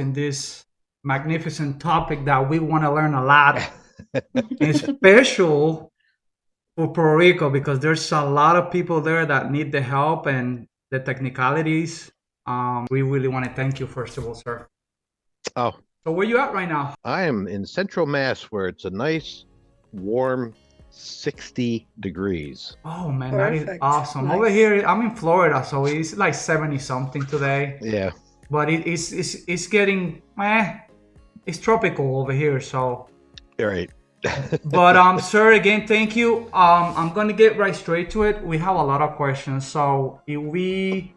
in this magnificent topic that we want to learn a lot, especially for Puerto Rico, because there's a lot of people there that need the help and the technicalities. We really want to thank you, first of all, sir. Oh, So where you at right now? I am in Central Mass where it's a nice, warm 60 degrees. Oh man, that is Perfect. awesome. Nice. Over here, I'm in Florida, so it's like 70 something today. Yeah. But it's getting it's tropical over here, so. All right. But sir, again, thank you. I'm gonna get right straight to it. We have a lot of questions, so if we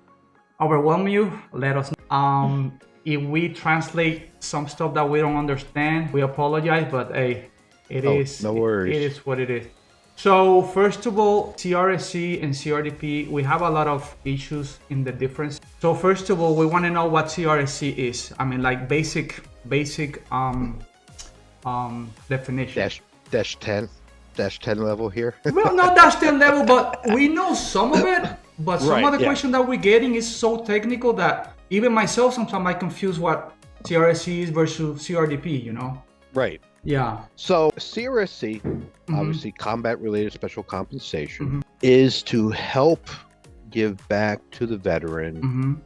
overwhelm you, let us know. If we translate some stuff that we don't understand, we apologize, but hey, no worries. It is what it is. So first of all, CRSC and CRDP, we have a lot of issues in the difference. So first of all, we want to know what CRSC is. I mean, like basic definition. Dash 10 level here. Well, not dash 10 level, but we know some of it. But some Right, of the yeah. question that we're getting is so technical that even myself sometimes I confuse what CRSC is versus CRDP, you know? Right. Yeah. So CRSC, obviously combat related special compensation, is to help give back to the veteran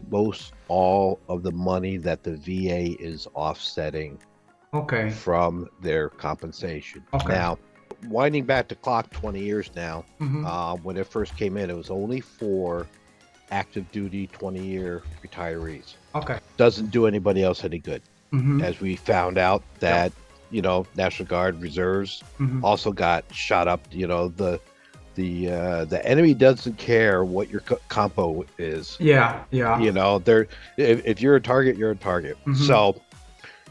most all of the money that the VA is offsetting Okay. from their compensation. Okay. Now, winding back the clock 20 years now, when it first came in, it was only for active duty 20-year retirees. Okay. Doesn't do anybody else any good. As we found out that, you know, National Guard reserves also got shot up. You know, the enemy doesn't care what your compo is. Yeah. Yeah. You know, if you're a target, you're a target. So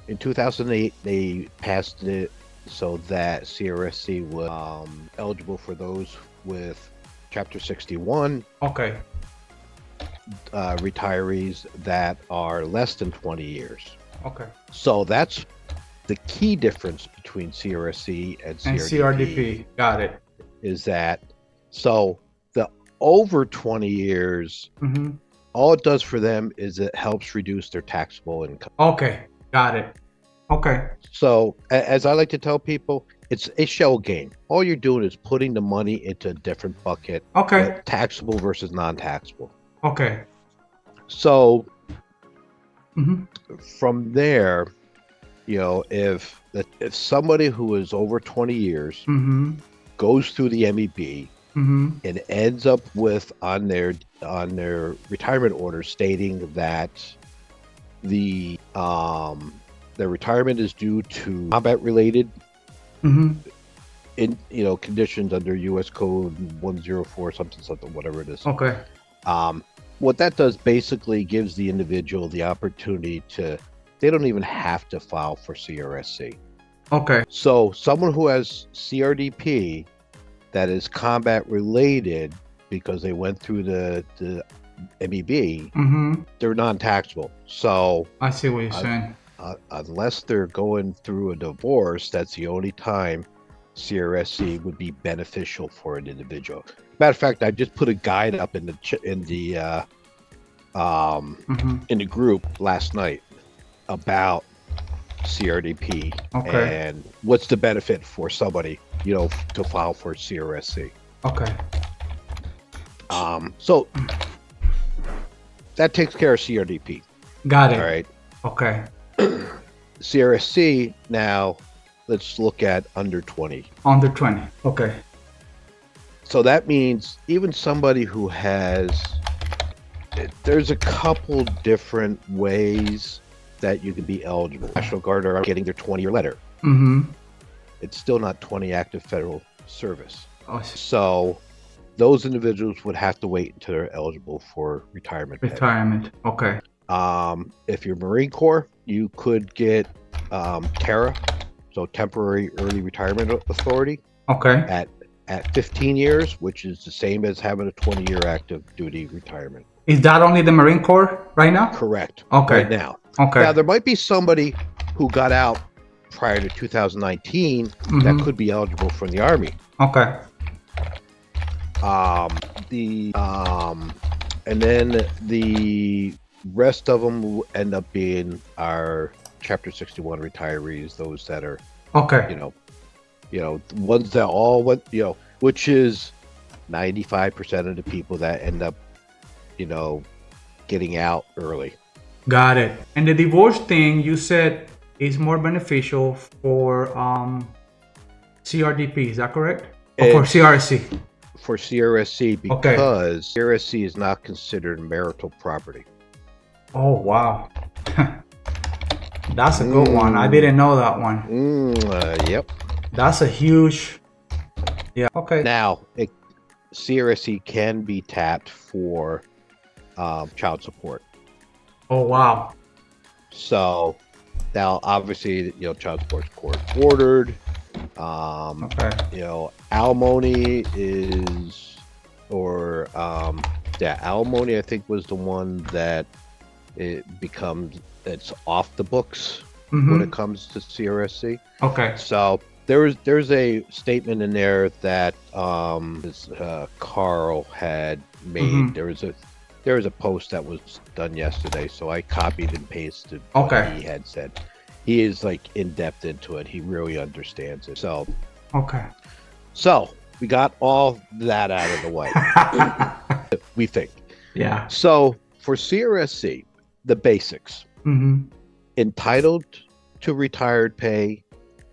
in 2008, they passed it so that CRSC was eligible for those with Chapter 61 Okay. retirees that are less than 20 years. Okay. So that's the key difference between CRSC and CRDP. And CRDP. Got it. Is that so the over 20 years, all it does for them is it helps reduce their taxable income. Okay. Got it. Okay. So as I like to tell people, it's a shell game. All you're doing is putting the money into a different bucket. Okay. Taxable versus non-taxable. Okay. So from there, you know, if somebody who is over 20 years goes through the MEB and ends up with on their retirement order stating that their retirement is due to combat related conditions under U.S. Code 104 something whatever it is. Okay. What that does basically gives the individual the opportunity they don't even have to file for CRSC. Okay. So someone who has CRDP that is combat related because they went through the MEB, they're non-taxable. So I see what you're saying. Unless they're going through a divorce, that's the only time CRSC would be beneficial for an individual. Matter of fact, I just put a guide up in the group last night about CRDP and what's the benefit for somebody, you know, to file for CRSC. Okay. So that takes care of CRDP. Got it. All right. Okay. CRSC now. Let's look at under 20. Under 20. Okay. So that means even somebody who there's a couple different ways that you can be eligible. National Guard are getting their 20-year letter. It's still not 20 active federal service. Oh, so those individuals would have to wait until they're eligible for retirement. Okay. If you're Marine Corps, you could get TERA. So temporary early retirement authority. Okay. At 15 years, which is the same as having a 20-year active duty retirement. Is that only the Marine Corps right now? Correct. Okay. Right now. Okay. Now there might be somebody who got out prior to 2019 that could be eligible from the Army. Okay. And then the rest of them will end up being our Chapter 61 retirees, those that are, Okay. ones that all went, which is 95% of the people that end up, getting out early. Got it. And the divorce thing you said is more beneficial for CRDP, is that correct? Or for It's CRSC? for CRSC Okay. because CRSC is not considered marital property. Oh, wow. That's a good one. I didn't know that one. Yep. That's a huge. Yeah. Okay. Now, CRSC can be tapped for child support. Oh, wow. So now, obviously, child support's court ordered. Okay. Alimony is, alimony I think was the one that it's off the books when it comes to CRSC. Okay. So there's a statement in there that Carl had made. There was a post that was done yesterday, so I copied and pasted what he had said. He is in depth into it. He really understands it. So we got all that out of the way. We think. Yeah. So for CRSC, the basics: entitled to retired pay,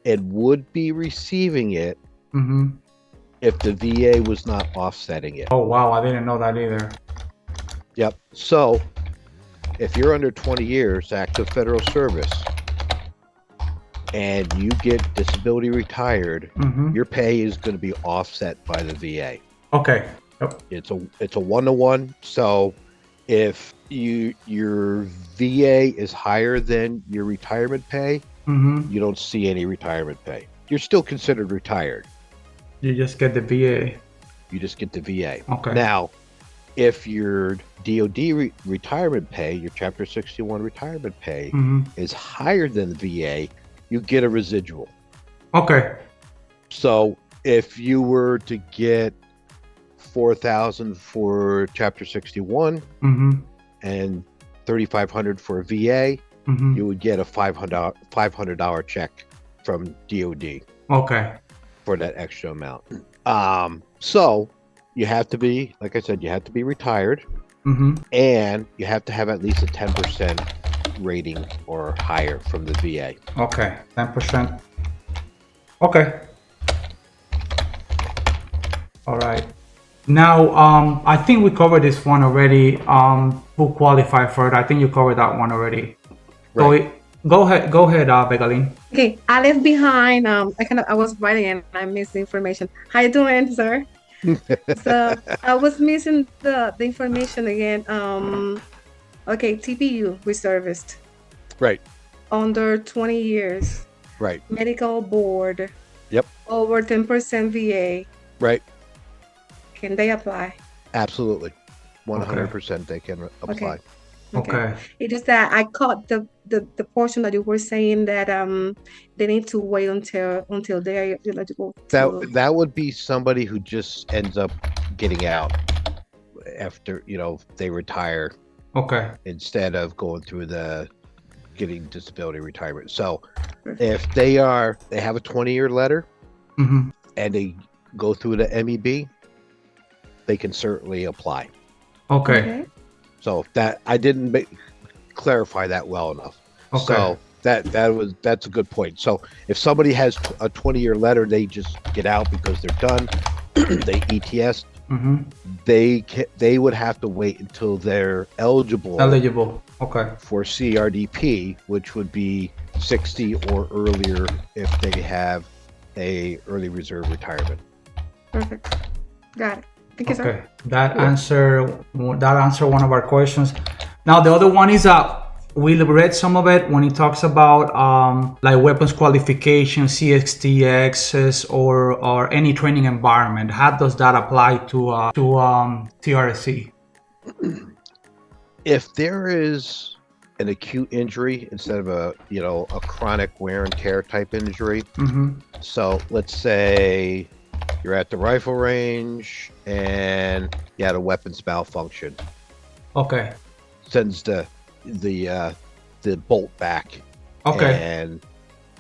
and would be receiving it if the VA was not offsetting it. Oh, wow. I didn't know that either. Yep. So if you're under 20 years active federal service and you get disability retired, your pay is going to be offset by the VA. Okay. Yep. It's a 1-to-1. So if your VA is higher than your retirement pay, you don't see any retirement pay. You're still considered retired. You just get the VA. You just get the VA. Okay. Now, if your DOD retirement pay, your Chapter 61 retirement pay is higher than the VA, you get a residual. Okay. So if you were to get $4,000 for Chapter 61 and $3,500 for a VA, you would get a $500 check from DOD. Okay. For that extra amount. So you have to be, like I said, you have to be retired, and you have to have at least a 10% rating or higher from the VA. Okay, 10%. Okay. All right. Now, I think we covered this one already. Who qualified for it? I think you covered that one already. Right. Go ahead, Begalin. Okay, I left behind. I was writing and I missed the information. How you doing, sir? So I was missing the information again. Okay, TPU reservist. Right. Under 20 years. Right. Medical board. Yep. Over 10% VA. Right. Can they apply? Absolutely. 100% they can apply. Okay. It is that I caught the portion that you were saying that they need to wait until they are eligible. That would be somebody who just ends up getting out after they retire. Okay. Instead of going through getting disability retirement. So if they have a 20-year letter and they go through the MEB, they can certainly apply. Okay. So that I didn't clarify that well enough. Okay. So that's a good point. So if somebody has a 20-year letter, they just get out because they're done. They ETS. They would have to wait until they're eligible. Okay. For CRDP, which would be 60 or earlier if they have a early reserve retirement. Perfect. Got it. Thank you, sir. Okay. That answer one of our questions. Now the other one is we read some of it when it talks about like weapons qualification, CXT access, or any training environment. How does that apply to CRSC? If there is an acute injury instead of a chronic wear and tear type injury, so let's say you're at the rifle range and you had a weapons malfunction. Okay. Sends the the bolt back. Okay. And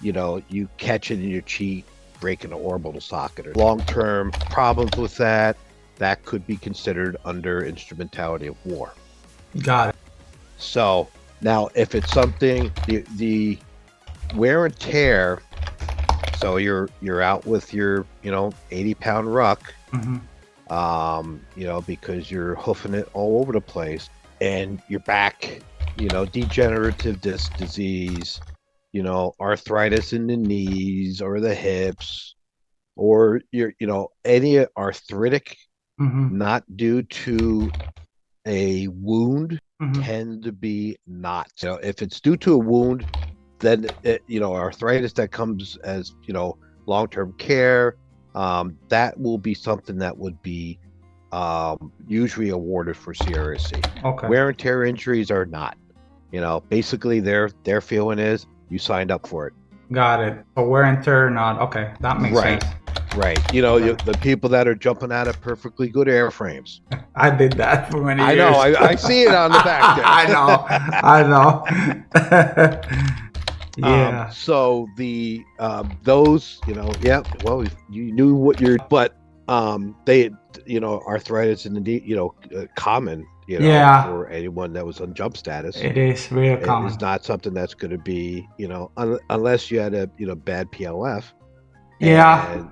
you catch it in your cheek, breaking an orbital socket, or long-term problems with that could be considered under instrumentality of war. Got it. So now, if it's something the wear and tear, so you're out with your 80-pound ruck, because you're hoofing it all over the place, and your back, degenerative disc disease, arthritis in the knees or the hips, or any arthritic, not due to a wound, tend to be not. If it's due to a wound, then arthritis that comes as long-term care, that will be something that would be usually awarded for CRSC. Okay. Wear and tear injuries are not. Basically their feeling is you signed up for it. Got it. So wear and tear not. Okay, that makes sense. Right. The people that are jumping out of perfectly good airframes. I did that for many years. I know. I see it on the back there. I know. Yeah. So the those, well, you knew what you're, but they, arthritis in the knee, common, for anyone that was on jump status. It is very common. It's not something that's going to be, unless you had a bad PLF. Yeah.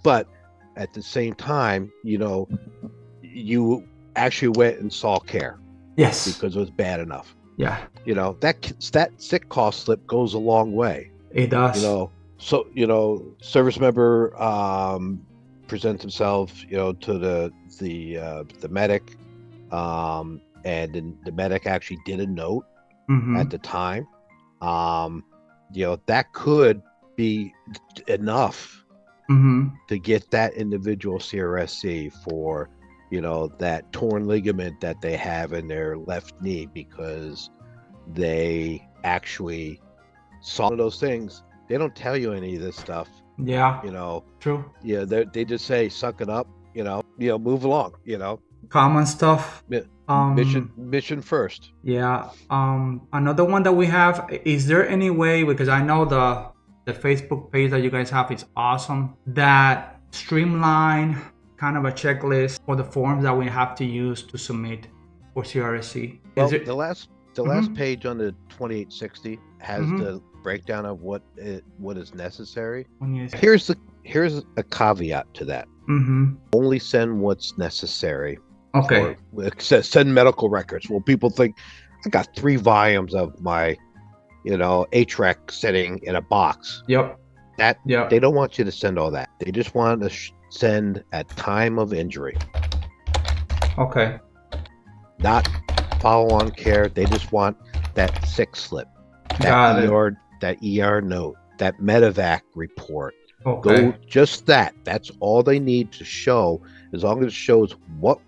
But at the same time, you actually went and saw care. Yes. Because it was bad enough. Yeah. That sick call slip goes a long way. It does. So service member presents himself, to the medic, and then the medic actually did a note at the time. That could be enough to get that individual CRSC for that torn ligament that they have in their left knee, because they actually saw one of those things. They don't tell you any of this stuff. Yeah. True. Yeah, they just say suck it up, move along, Common stuff. Mission first. Yeah. Another one that we have, is there any way, because I know the Facebook page that you guys have is awesome, that streamline kind of a checklist for the forms that we have to use to submit for CRSC? Well, the last page on the 2860 has the breakdown of what is necessary. Here's a caveat to that. Only send what's necessary. Okay. Send medical records. Well, people think I got 3 volumes of my HREC sitting in a box. Yep. They don't want you to send all that. They just want to send at time of injury. Okay. Not follow-on care. They just want that sick slip, that ER note, that medevac report. Okay. Just that. That's all they need to show, as long as it shows what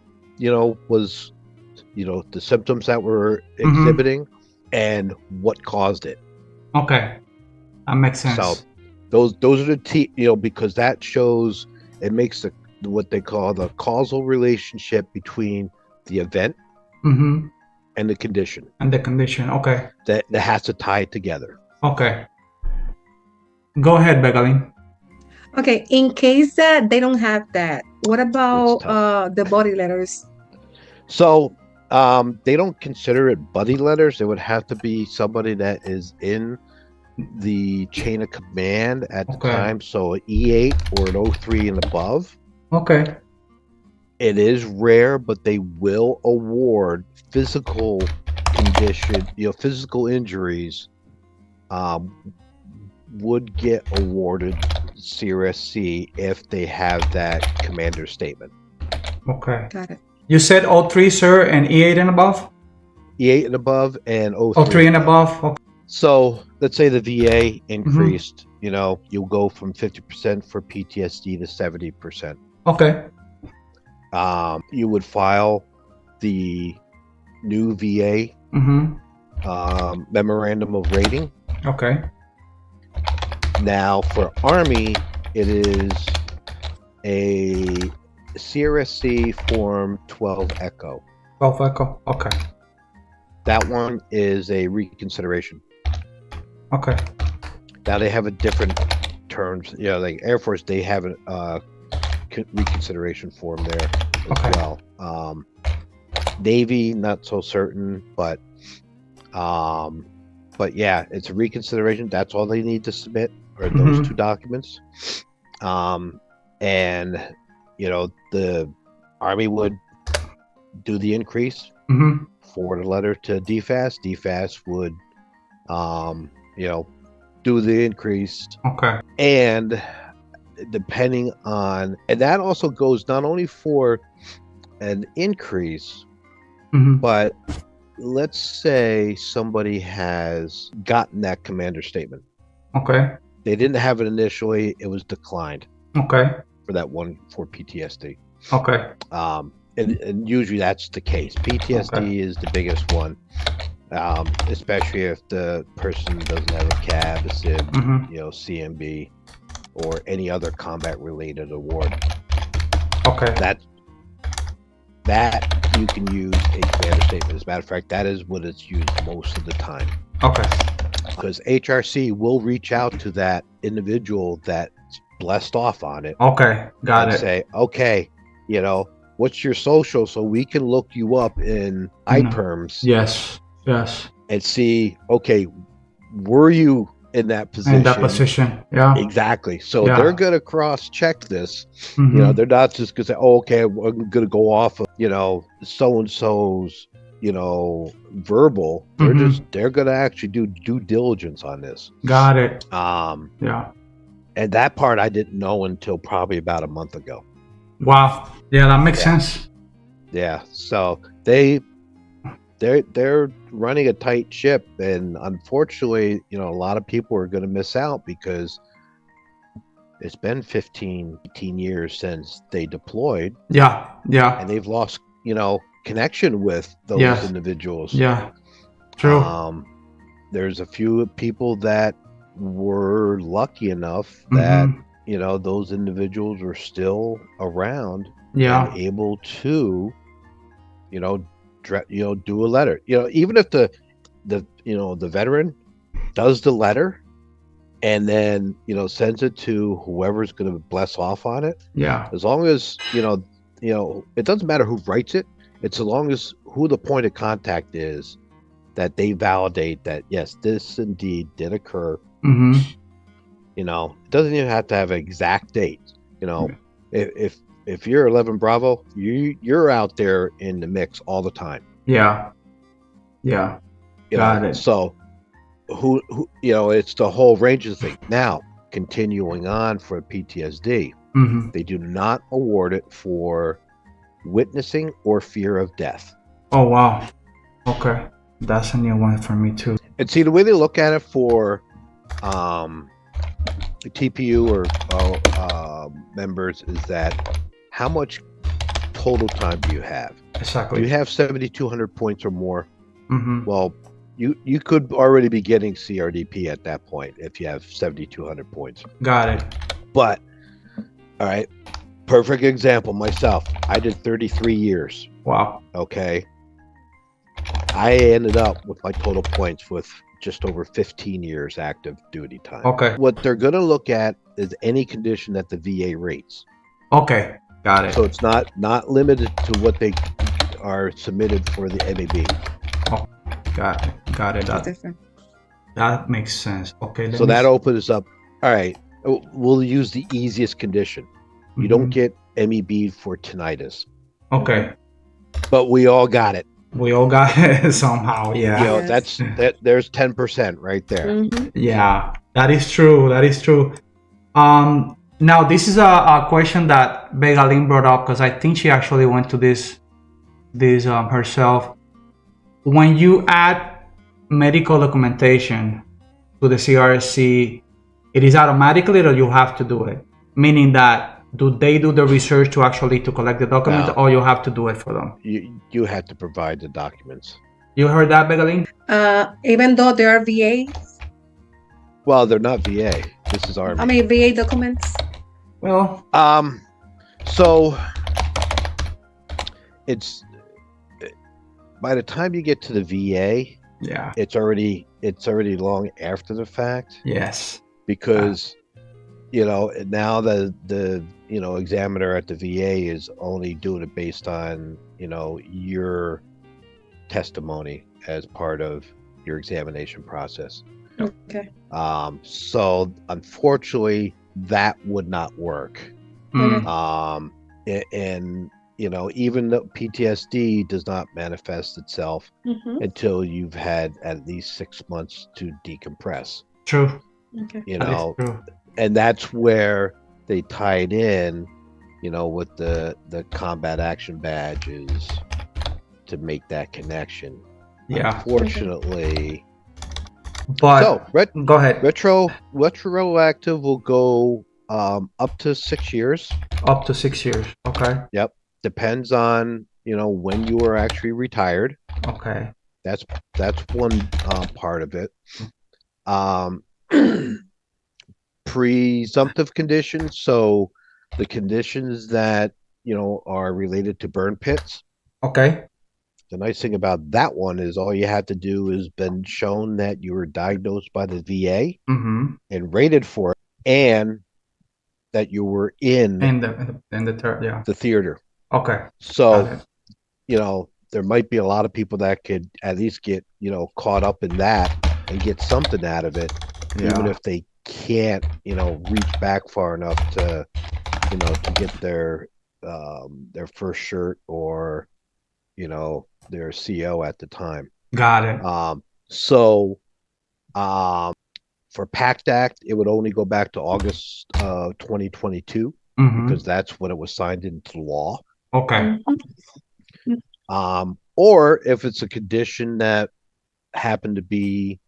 was the symptoms that were exhibiting and what caused it. Okay, that makes sense. So those are the because that shows, it makes what they call the causal relationship between the event and the condition. Okay. That has to tie it together. Okay. Go ahead, Begalin. Okay, in case that they don't have that, what about the body letters? So they don't consider it buddy letters. It would have to be somebody that is in the chain of command at the time. So an E8 or an 03 and above. Okay. It is rare, but they will award physical condition, physical injuries would get awarded CRSC if they have that commander statement. Okay. Got it. You said 03, sir, and E8 and above? E8 and above and 03. 03 and above. Okay. So let's say the VA increased, you'll go from 50% for PTSD to 70%. Okay. You would file the new VA memorandum of rating. Okay. Now for Army, it is a CRSC Form 12 Echo. 12 Echo. Okay. That one is a reconsideration. Okay. Now they have a different terms. You know, like Air Force, they have a reconsideration form there as well. Navy, not so certain, but yeah, it's a reconsideration. That's all they need to submit, or those two documents. And you know, the Army would do the increase, forward a letter to DFAS. DFAS would, you know, do the increase. Okay. And depending on, and that also goes not only for an increase, but let's say somebody has gotten that commander statement. Okay. They didn't have it initially, it was declined. Okay. For that one for PTSD. Okay. And usually that's the case. PTSD is the biggest one, especially if the person doesn't have a CAB, a SIB, you know, CMB, or any other combat-related award. Okay. That you can use a commander statement. As a matter of fact, that is what it's used most of the time. Okay. Because HRC will reach out to that individual that's blessed off on it. Okay, got it. Say, okay, you know, what's your social so we can look you up in iPerms. Yes. And see, okay, were you in that position? In that position, yeah. Exactly. So they're going to cross-check this. You know, they're not just going to say, oh, okay, I'm going to go off of, you know, so-and-so's, you know, verbal. They're going to actually do due diligence on this. Got it. Yeah. And that part I didn't know until probably about a month ago. Wow. Yeah, that makes sense. Yeah. So they're running a tight ship, and unfortunately, you know, a lot of people are going to miss out because it's been 15, 18 years since they deployed. Yeah. And they've lost, you know, connection with those individuals. Yeah. True. There's a few people that were lucky enough that you know, those individuals were still around and able to, you know, do a letter. You know, even if the you know, the veteran does the letter and then, you know, sends it to whoever's going to bless off on it. Yeah. As long as, you know, it doesn't matter who writes it. It's as long as who the point of contact is, that they validate that, yes, this indeed did occur. You know, it doesn't even have to have an exact date. You know, if you're 11 Bravo, you're out there in the mix all the time. Yeah. Got it. So who you know, it's the whole range of thing. Now, continuing on for PTSD, they do not award it for witnessing or fear of death. Oh wow. Okay. That's a new one for me too. And see, the way they look at it for TPU or members is that how much total time do you have? Exactly. Do you have 7,200 points or more? Well, you could already be getting CRDP at that point if you have 7,200 points. Got it. But all right, perfect example. Myself, I did 33 years. Wow. Okay. I ended up with my total points with just over 15 years active duty time. Okay. What they're going to look at is any condition that the VA rates. Okay. Got it. So it's not limited to what they are submitted for the MAB. Oh, got it. That makes sense. Okay. So that opens up. All right. We'll use the easiest condition. You don't get MEB for tinnitus. Okay. But we all got it. We all got it somehow, yeah. You know, there's 10% right there. Yeah, that is true. Now this is a question that Begalin brought up, because I think she actually went to this herself. When you add medical documentation to the CRSC, it is automatically, or you have to do it? Meaning that, do they do the research to collect the documents, or you have to do it for them? You have to provide the documents. You heard that, Begalin? Even though they are VAs? Well, they're not VA. This is Army. I mean, VA documents? Well, so it's by the time you get to the VA, Yeah. it's already long after the fact, Yes. because now the examiner at the VA is only doing it based on your testimony as part of your examination process. Okay. So unfortunately, that would not work. Mm. And even though PTSD does not manifest itself until you've had at least 6 months to decompress. True. Okay. That is true. And that's where they tied in, with the combat action badges to make that connection. Yeah. Unfortunately, But so go ahead. retroactive will go up to 6 years. Up to 6 years. Okay. Yep. Depends on when you were actually retired. Okay. That's one part of it. Presumptive conditions, so the conditions that are related to burn pits. Okay. The nice thing about that one is all you have to do is been shown that you were diagnosed by the VA and rated for it, and that you were in the theater. Okay. So there might be a lot of people that could at least get caught up in that and get something out of it, even if they can't reach back far enough to to get their first shirt or their CO at the time. Got it. For PACT Act, it would only go back to August 2022 because that's when it was signed into law. Okay. Or if it's a condition that happened to be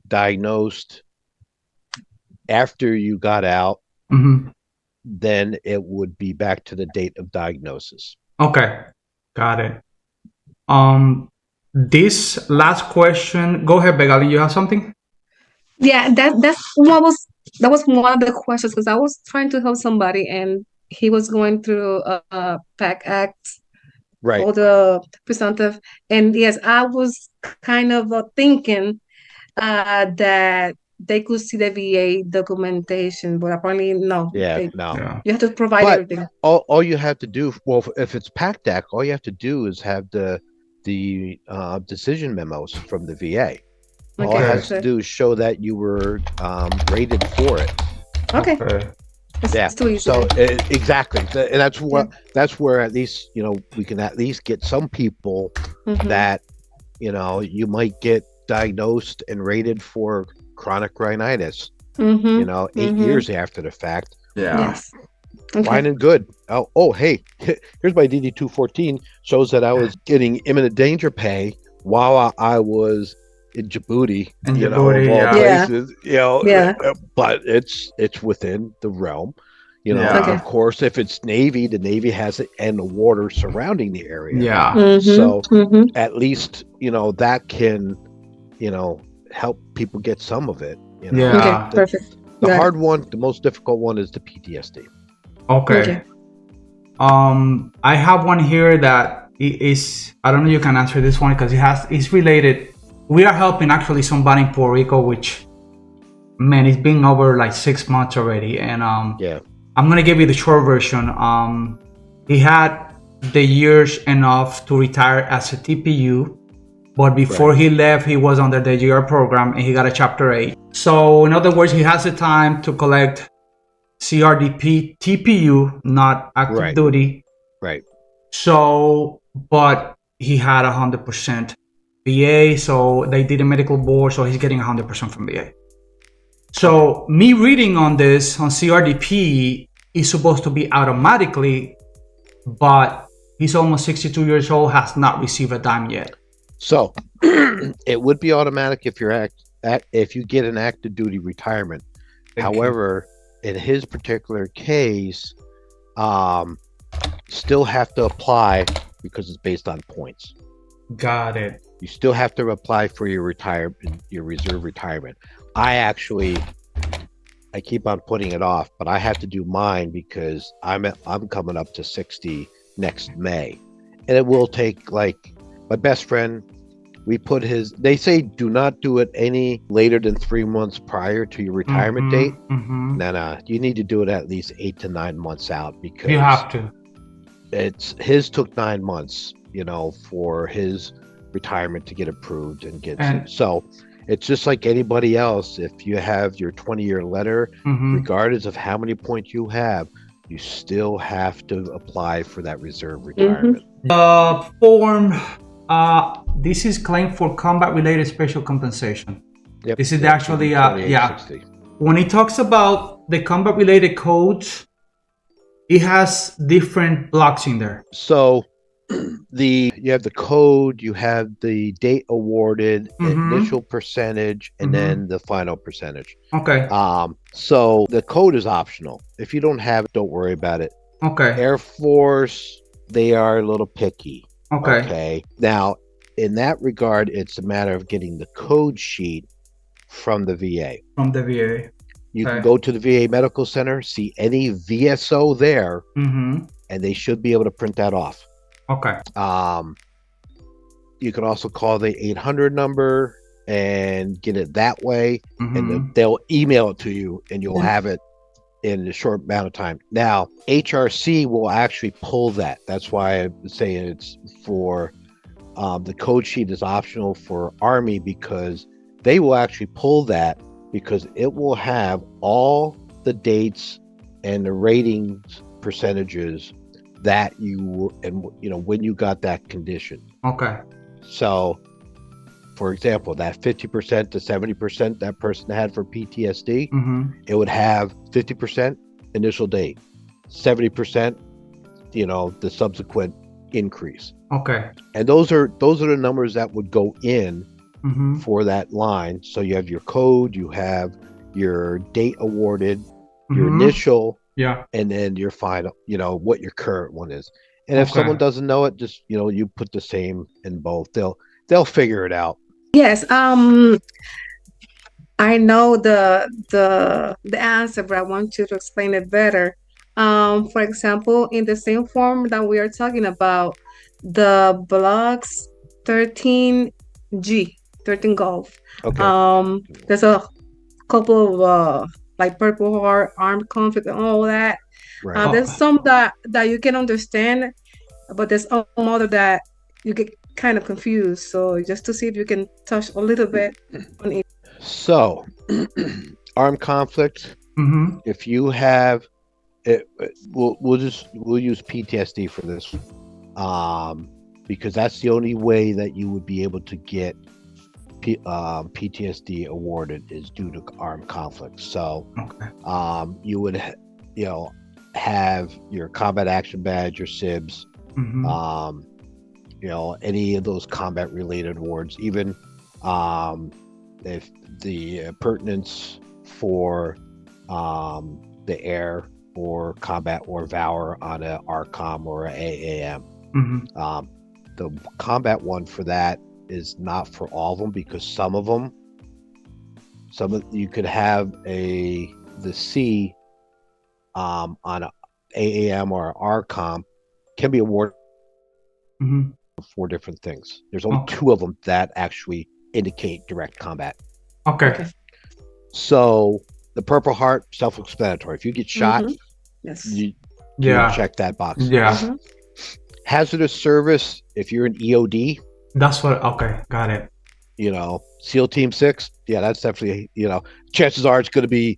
diagnosed after you got out, then it would be back to the date of diagnosis. Okay. Got it. This last question. Go ahead, Begali. You have something? Yeah, that was one of the questions, because I was trying to help somebody and he was going through PAC Act, right, all the presumptive, and yes, I was kind of thinking that they could see the VA documentation, but apparently no. No. You have to provide everything. All you have to do, well, if it's PACT Act, all you have to do is have the decision memos from the VA. All it has to do is show that you were rated for it. Okay. It's too easy. So exactly, and that's where at least we can at least get some people that you might get diagnosed and rated for chronic rhinitis. 8 years after the fact. Yeah. Yes. Okay. Fine and good. Oh, hey, here's my DD 214, shows that I was getting imminent danger pay while I was in Djibouti, of all places, but it's within the realm. Of course, if it's Navy, the Navy has it, and the water surrounding the area. Yeah. So at least that can help people get some of it. Yeah. Okay, perfect. The hard one, the most difficult one, is the PTSD. Okay. I have one here that is, I don't know if you can answer this one because it's related. We are helping actually somebody in Puerto Rico, which, man, it's been over like 6 months already. And I'm gonna give you the short version. He had the years enough to retire as a TPU, but before he left, he was under the GR program and he got a Chapter 8. So in other words, he has the time to collect CRDP TPU, not active duty. Right. So, but he had 100% VA, so they did a medical board, so he's getting 100% from VA. So me reading on this on CRDP is supposed to be automatically, but he's almost 62 years old, has not received a dime yet. So it would be automatic if if you get an active duty retirement. However, in his particular case, still have to apply because it's based on points. Got it. You still have to apply for your reserve retirement. I keep on putting it off, but I have to do mine because I'm coming up to 60 next May, and it will take, like, my best friend, they say do not do it any later than 3 months prior to your retirement date. No, you need to do it at least 8 to 9 months out, because You have to. His took 9 months, for his retirement to get approved so it's just like anybody else. If you have your 20-year letter, regardless of how many points you have, you still have to apply for that reserve retirement. Form, this is claim for combat-related special compensation. Yep. This is actually, when it talks about the combat-related codes, it has different blocks in there. So you have the code, you have the date awarded, initial percentage, and then the final percentage. Okay. So the code is optional. If you don't have it, don't worry about it. Okay. Air Force, they are a little picky. Okay. Now, in that regard, it's a matter of getting the code sheet from the VA. You can go to the VA Medical Center, see any VSO there, and they should be able to print that off. Okay. You can also call the 800 number and get it that way, and they'll email it to you, and you'll have it in a short amount of time. Now, HRC will actually pull that. That's why I'm saying it's for the code sheet is optional for Army, because they will actually pull that, because it will have all the dates and the ratings percentages that when you got that condition. Okay. So, for example, that 50% to 70% that person had for PTSD, it would have 50% initial date, 70%, the subsequent increase. Okay. And those are the numbers that would go in for that line. So you have your code, you have your date awarded, your initial, and then your final, what your current one is. And if someone doesn't know it, just you put the same in both. They'll figure it out. Yes. I know the answer, but I want you to explain it better. For example, in the same form that we are talking about, the blocks 13G, 13 Golf. Okay. There's a couple of like Purple Heart, Armed Conflict, and all that. Right. There's some that you can understand, but there's some other that you get kind of confused. So just to see if you can touch a little bit on it. So, armed conflict. If you have it, we'll use PTSD for this, because that's the only way that you would be able to get PTSD awarded is due to armed conflict. So, you would have your combat action badge, your SIBs, any of those combat related awards, even if the pertinence for the air or combat or valor on a RCOM or a AAM. The combat one for that is not for all of them, because some of you could have the C on a AAM or RCOM can be awarded for 4 different things. There's only 2 of them that actually indicate direct combat. Okay. So the Purple Heart, self-explanatory. If you get shot, you check that box. Yeah. Hazardous service, if you're an EOD. That's what, okay, got it. SEAL Team 6, that's definitely, chances are it's going to be,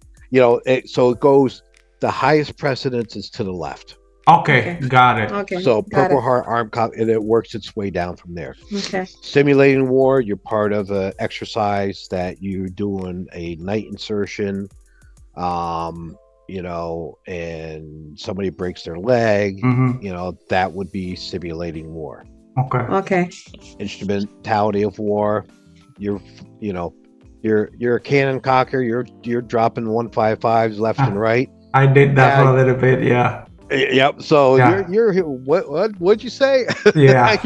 so it goes, the highest precedence is to the left. Okay, got it. Okay. So Purple Heart, Armed Cop, and it works its way down from there. Okay. Simulating war, you're part of an exercise that you're doing a night insertion, and somebody breaks their leg, that would be simulating war. Okay. Instrumentality of war, you're a cannon cocker, you're dropping 155s left and right. I did that for a little bit, yeah. Yep. So you're what'd you say? Yeah.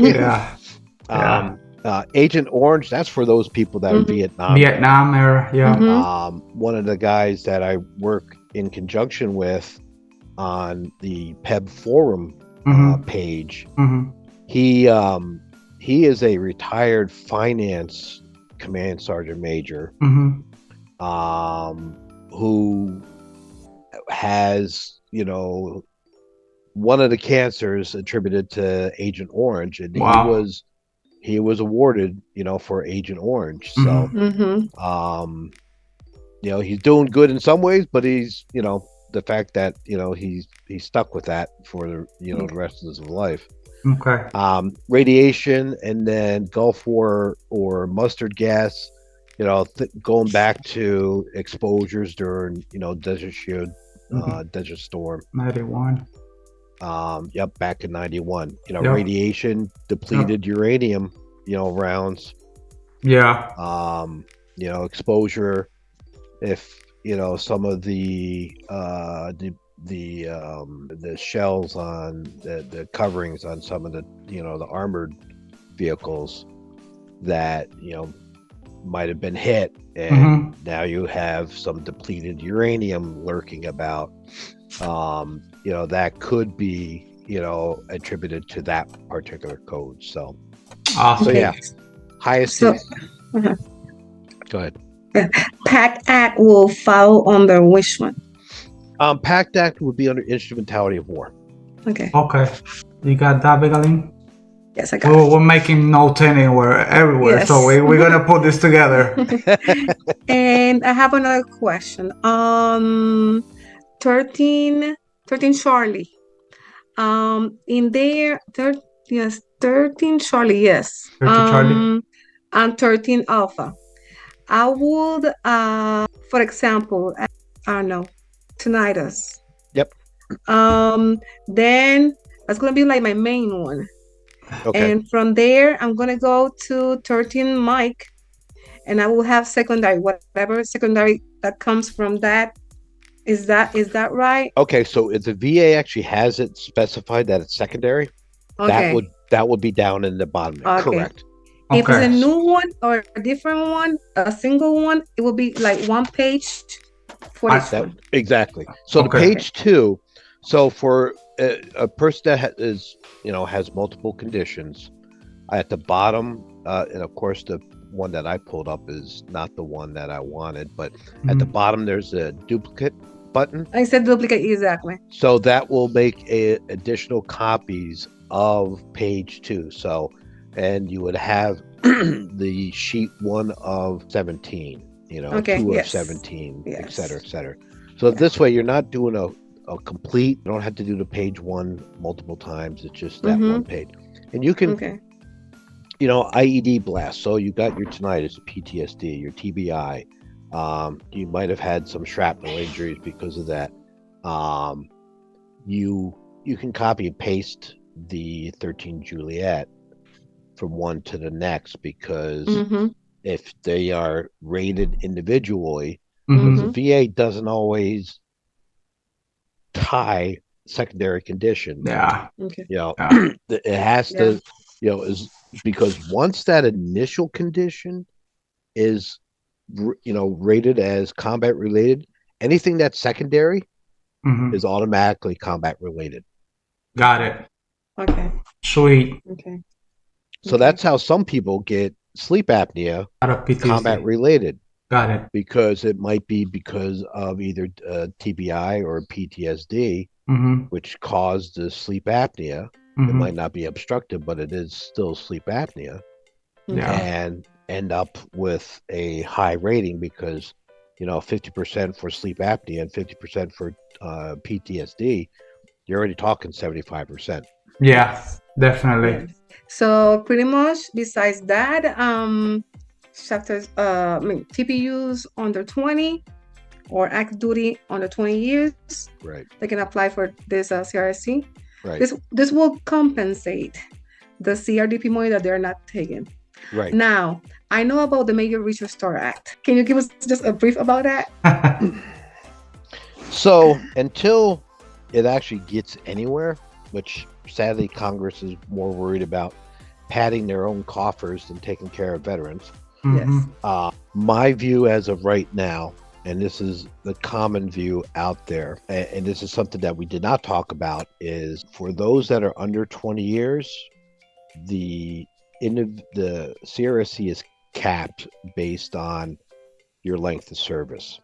Agent Orange, that's for those people that are Vietnam era, yeah. One of the guys that I work in conjunction with on the PEB forum page, He is a retired finance command sergeant major, who has, one of the cancers attributed to Agent Orange, and Wow. he was awarded, for Agent Orange. So, Mm-hmm. he's doing good in some ways, but he's, the fact that he's stuck with that for the rest of his life. Okay. Radiation, and then Gulf War or mustard gas. Going back to exposures during Desert Shield, Desert Storm. 91. Yep, back in 91. Yep. Radiation depleted uranium, rounds. Yeah. Exposure. If some of the shells on the coverings on some of the the armored vehicles that might have been hit, and now you have some depleted uranium lurking about. That could be attributed to that particular code. So, Awesome. so yeah, highest. So, Go ahead. PACT Act will follow under which one? PACT Act would be under instrumentality of war. Okay. Okay. You got that, Bigaline? Yes, I got it. We're making notes everywhere, Yes. so we're gonna put this together. And I have another question. 13 Charlie. In there, 13 Charlie, yes. 13 Charlie. And 13 Alpha. I would, for example, I don't know, tinnitus. Yep. Then that's gonna be like my main one. Okay. And from there, I'm gonna go to 13 Mike, and I will have secondary, whatever secondary that comes from that. Is that right? Okay, so if the VA actually has it specified that it's secondary, Okay. that would be down in the bottom. Okay. Correct. If it's a Okay. new one or a different one, a single one, it will be like one page for this one. Exactly. So the Okay. page 2. So for a person that has multiple conditions, at the bottom, and of course the one that I pulled up is not the one that I wanted, but at the bottom there's a duplicate button. I said duplicate, exactly. So that will make additional copies of page 2. So, and you would have the sheet 1 of 17, Okay, 2 yes. of 17, Yes. et cetera, et cetera. So this way you're not doing a complete, you don't have to do the page 1 multiple times. It's just that one page. And you can, Okay. IED blast. So you got your tinnitus, PTSD, your TBI. You might have had some shrapnel injuries because of that. You can copy and paste the 13 Juliet from one to the next, because if they are rated individually, the VA doesn't always tie secondary conditions. Yeah. Okay. It has to, is because once that initial condition is rated as combat related, anything that's secondary is automatically combat related. Got it. Okay. Sweet. Okay. So that's how some people get sleep apnea Out of PTSD. combat related. Got it. Because it might be because of either TBI or PTSD, which caused the sleep apnea. It might not be obstructive, but it is still sleep apnea. Yeah. And end up with a high rating because 50% for sleep apnea and 50% for PTSD, you're already talking 75%. Yeah, definitely. So pretty much besides that, chapters, TPUs under 20 or active duty under 20 years, right, they can apply for this CRSC. Right. This will compensate the CRDP money that they're not taking. Right. Now, I know about the Major Reach Restore Act. Can you give us just a brief about that? So until it actually gets anywhere, which sadly Congress is more worried about padding their own coffers than taking care of veterans. Yes. My view as of right now, and this is the common view out there, and this is something that we did not talk about, is for those that are under 20 years, the CRSC is capped based on your length of service.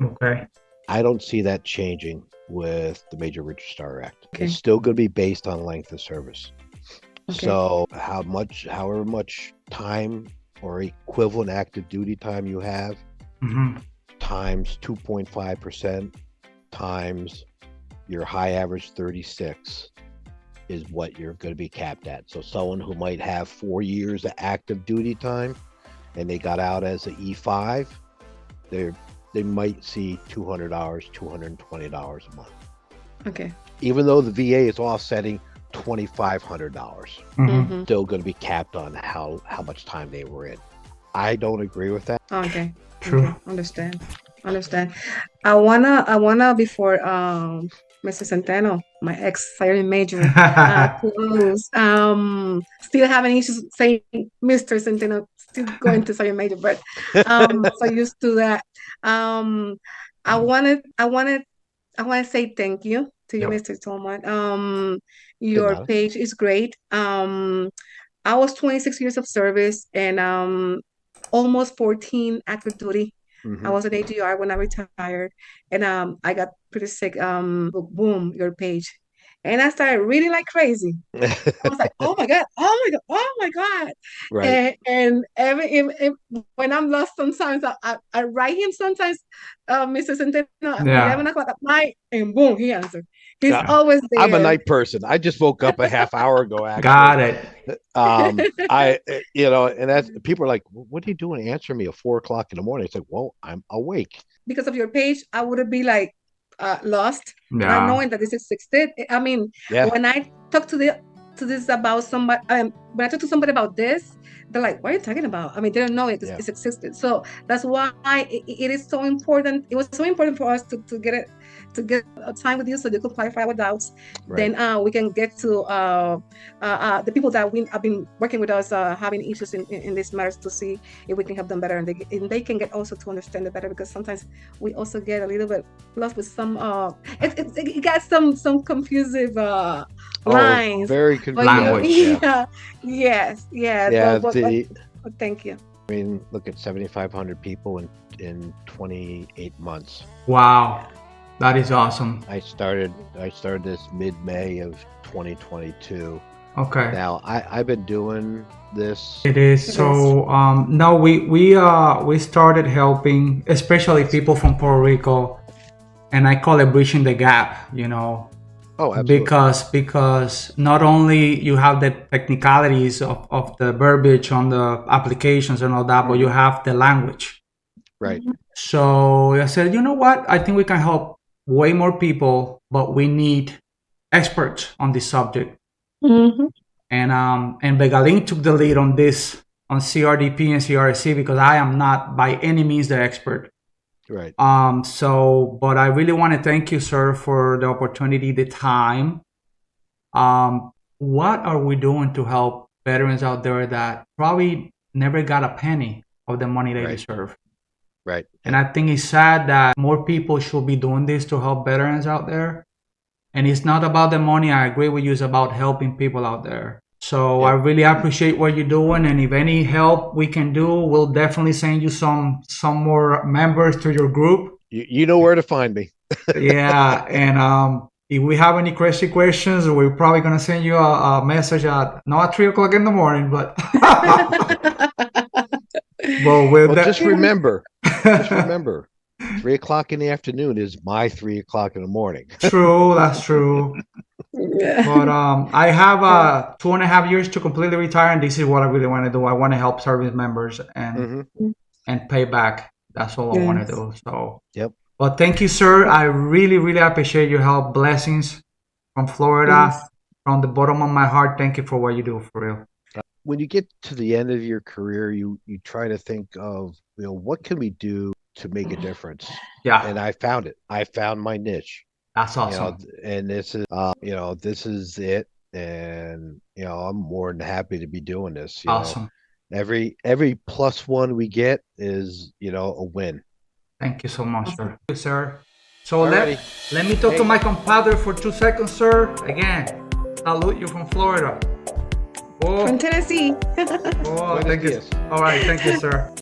Okay. I don't see that changing with the Major Registrar Act. Okay. It's still going to be based on length of service. Okay. So however much time or equivalent active duty time you have, times 2.5% times your high average 36 is what you're going to be capped at. So someone who might have 4 years of active duty time and they got out as an E5, they might see $200, $220 a month. Okay. Even though the VA is offsetting $2,500, still going to be capped on how much time they were in. I don't agree with that. Okay. True. Okay. Understand. I wanna before Mr. Centeno, my ex-siren major, close. Still having issues saying Mr. Centeno, still going to siren major, but so used to that. I wanted to say thank you to you, Yep. Mr. Tolman. Your page is great. I was 26 years of service and almost 14 active duty. I was an ADR when I retired, and I got pretty sick. Boom, your page, and I started reading like crazy. I was like, oh my god, Right. and when I'm lost, sometimes I write him. Sometimes, Mr. Centeno, at 11 o'clock at night, and boom, he answered. He's always there. I'm a night person. I just woke up a half hour ago. Actually, got it. And that's people are like, "What are you doing? Answering me at 4 o'clock in the morning?" It's like, well, I'm awake. Because of your page, I would be like lost, not knowing that this existed. I mean, when I talk to this about somebody, when I talk to somebody about this, they're like, "What are you talking about?" I mean, they don't know it existed. So that's why it is so important. It was so important for us to get a time with you so you can clarify our doubts. Right. Then we can get to the people that have been working with us, having issues in these matters, to see if we can help them better, and they can get also to understand it better, because sometimes we also get a little bit lost with some it got some confusing lines. Very confusing language. Yes. But thank you. I mean, look at 7,500 people in 28 months. Wow, that is awesome. I started this mid-May of 2022. Okay. Now I've been doing this. It is so. No, we started helping, especially people from Puerto Rico, and I call it bridging the gap. Oh, absolutely. Because not only you have the technicalities of the verbiage on the applications and all that, but you have the language. Right. So I said, you know what? I think we can help way more people, but we need experts on this subject. And Begalin took the lead on this, on CRDP and CRSC, because I am not by any means the expert. Right. But I really want to thank you, sir, for the opportunity, the time. What are we doing to help veterans out there that probably never got a penny of the money they deserve? Right. And I think it's sad that more people should be doing this to help veterans out there. And it's not about the money. I agree with you. It's about helping people out there. So I really appreciate what you're doing. And if any help we can do, we'll definitely send you some more members to your group. You know where to find me. Yeah. And if we have any crazy questions, we're probably going to send you a message not at 3 o'clock in the morning, but just remember, 3 o'clock in the afternoon is my 3 o'clock in the morning. True, that's true. But I have 2.5 years to completely retire, and this is what I really want to do. I want to help service members and pay back. That's all I want to do. So But thank you, sir. I really, really appreciate your help. Blessings from Florida, from the bottom of my heart. Thank you for what you do, for real. When you get to the end of your career, you try to think of, what can we do to make a difference? Yeah. And I found it. I found my niche. That's awesome. And this is, this is it. And, I'm more than happy to be doing this. Awesome. Every +1 we get is, a win. Thank you so much, sir. Thank you, sir. So let me talk to my compadre for 2 seconds, sir. Again, salute you from Florida. Oh, From Tennessee. oh, thank you. Buenos dias. All right, thank you, sir.